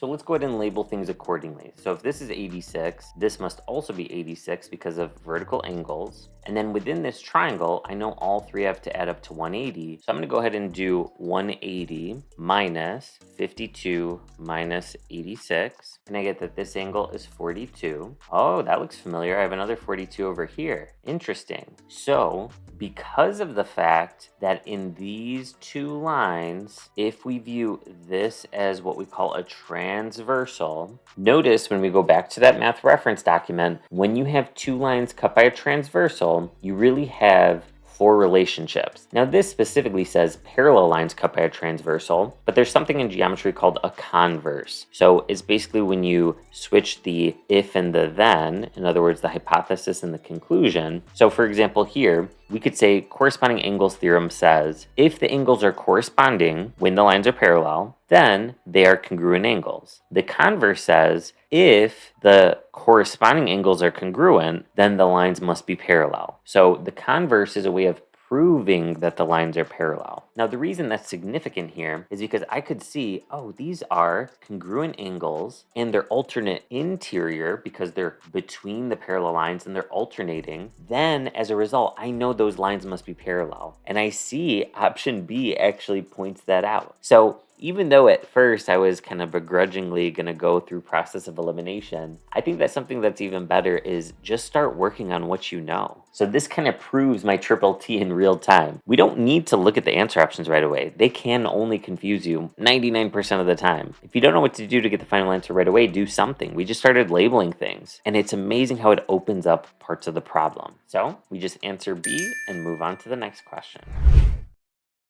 So let's go ahead and label things accordingly. So if this is 86, this must also be 86 because of vertical angles. And then within this triangle, I know all three have to add up to 180. So I'm gonna go ahead and do 180 minus 52 minus 86. And I get that this angle is 42. Oh, that looks familiar. I have another 42 over here. Interesting. So because of the fact that in these two lines, if we view this as what we call a transversal, notice when we go back to that math reference document, when you have two lines cut by a transversal, you really have four relationships. Now this specifically says parallel lines cut by a transversal, but there's something in geometry called a converse. So it's basically when you switch the if and the then, in other words, the hypothesis and the conclusion. So for example here, we could say corresponding angles theorem says, if the angles are corresponding when the lines are parallel, then they are congruent angles. The converse says, if the corresponding angles are congruent, then the lines must be parallel. So the converse is a way of proving that the lines are parallel. Now the reason that's significant here is because I could see, oh, these are congruent angles and they're alternate interior because they're between the parallel lines and they're alternating. Then as a result, I know those lines must be parallel. And I see option B actually points that out. So even though at first I was kind of begrudgingly going to go through process of elimination, I think that something that's even better is just start working on what you know. So this kind of proves my triple T in real time. We don't need to look at the answer options right away. They can only confuse you 99% of the time. If you don't know what to do to get the final answer right away, do something. We just started labeling things, and it's amazing how it opens up parts of the problem. So we just answer B and move on to the next question.